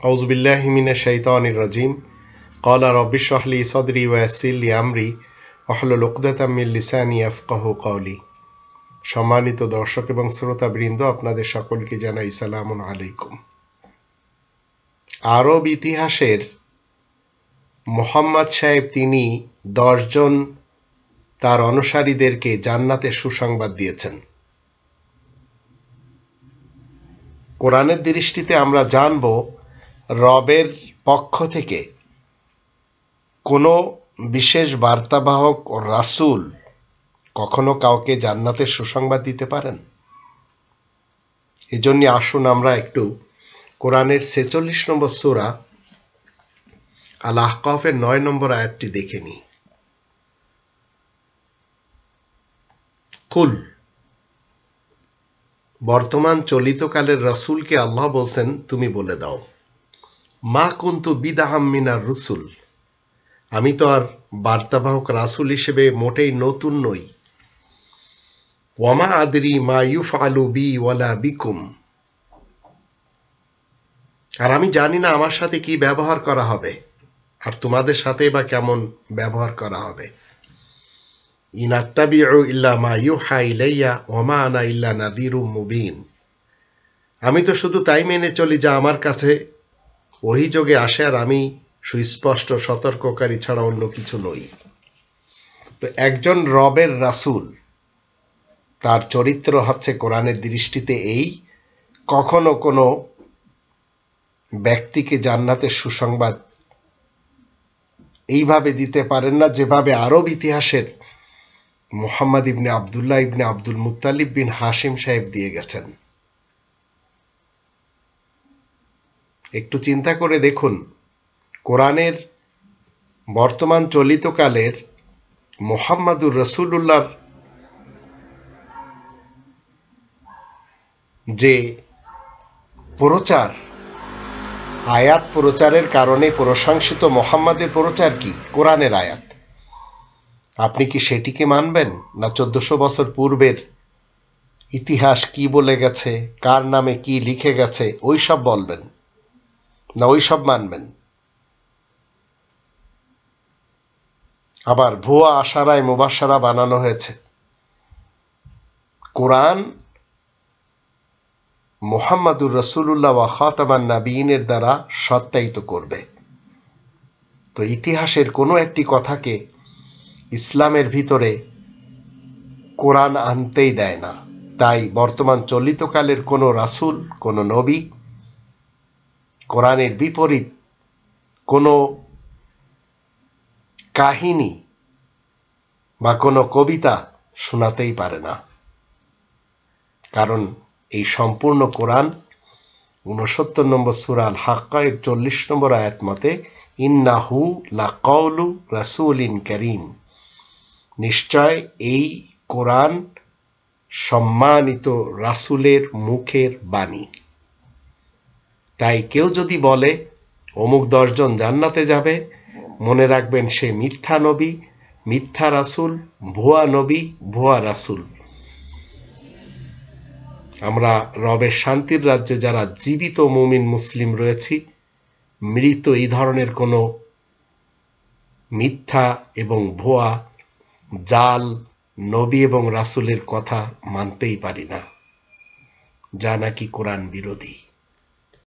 আউযু বিল্লাহি মিনাশ শাইতানির রাজিম। ক্বালা রাব্বি ইশরাহ লি সাদরি ওয়া ইয়াসসির লি আমরি ওয়াহলুল উকদাতাম মিন লিসানি ইয়াফকাহু কওলি। সম্মানিত দর্শক এবং শ্রোতাবৃন্দ, আপনাদের সকলকে জানাই সালামুন আলাইকুম। আরব ইতিহাসের মুহাম্মদ সাহেব তিনি 10 জন তার অনুসারীদেরকে জান্নাতের সুসংবাদ দিয়েছেন। কোরআনের দৃষ্টিতে আমরা জানব, রবের পক্ষ থেকে কোনো বিশেষ বার্তাবাহক ও রাসূল কখনো কাউকে জান্নাতের সুসংবাদ দিতে পারেন। এজন্য আসুন আমরা একটু কোরআনের 46 নম্বর সূরা আল আহকাফের 9 নম্বর আয়াতটি দেখে নিই। কুল, বর্তমান চলিতকালের রাসূলকে আল্লাহ বলছেন, তুমি বলে দাও, মা কুনতু বিদআম মিনার রুসুল, আমি তো আর বার্তাবাহক রাসূল হিসেবে মোটেই নতুন নই। ওয়ামা আদরি মা ইউফআলু বি ওয়ালা বিকুম, আর আমি জানি না আমার সাথে কি ব্যবহার করা হবে আর তোমাদের সাথে বা কেমন ব্যবহার করা হবে। ইন আত্তাবিউ ইল্লা মা ইউহা ইলাইয়া ওয়ামা আনা ইল্লা নাযীরুম মুবিন, আমি তো শুধু তাই মেনে চলি যা আমার কাছে ওহীযোগে আসে, আর আমি সুস্পষ্ট সতর্ককারী ছাড়া অন্য কিছু নই। তো একজন রবের রাসূল, তার চরিত্র হচ্ছে কোরআনের দৃষ্টিতে এই, কখনো কোনো ব্যক্তিকে জান্নাতের সুসংবাদ এইভাবে দিতে পারেন না যেভাবে আরব ইতিহাসের মুহাম্মদ ইবনে আব্দুল্লাহ ইবনে আব্দুল মুত্তালিব বিন হাশিম সাহেব দিয়ে গেছেন। একটু চিন্তা করে দেখুন, কোরআনের বর্তমান চলিতকালের মুহাম্মাদুর রাসূলুল্লাহর যে প্রচার, আয়াত প্রচারের কারণে প্রশংসিত মুহাম্মাদের প্রচার কি? কোরআনের আয়াত। আপনি কি সেটিকে মানবেন, না 1400 বছর পূর্বের ইতিহাস কি বলে গেছে, কার নামে কি লিখে গেছে ওই সব বলবেন, না ওই সব মানবেন? আবার ভুয়া আশারায় মুবাশশারা বানানো হয়েছে। কোরআন মুহাম্মাদুর রাসূলুল্লাহ ওয়া খাতামান নাবিয়িনের দ্বারা সত্যায়িত করবে। তো ইতিহাসের কোনো একটি কথাকে ইসলামের ভিতরে কোরআন আনতেই দেয় না। তাই বর্তমান চলিতকালের কোনো রাসূল, কোনো নবী কোরআনের বিপরীত কোনো কাহিনী বা কোনো কবিতা শোনাতেই পারে না। কারণ এই সম্পূর্ণ কোরআন 69 নম্বর সূরা আল হাক্কা এর 40 নম্বর আয়াত মতে, ইন্নাহু লাকাউলু রাসূলিন কারীম, নিশ্চয় এই কোরআন সম্মানিত রাসূলের মুখের বাণী। তাই কেউ যদি বলে অমুক 10 জন জান্নাতে যাবে, মনে রাখবেন সে মিথ্যা নবী, মিথ্যা রাসূল, ভুয়া নবী, ভুয়া রাসূল। আমরা রবের শান্তির রাজ্যে যারা জীবিত মুমিন মুসলিম রয়েছি, মৃত এই ধরনের কোনো মিথ্যা এবং ভুয়া জাল নবী এবং রাসূলের কথা মানতেই পারি না, যা নাকি কোরআন বিরোধী।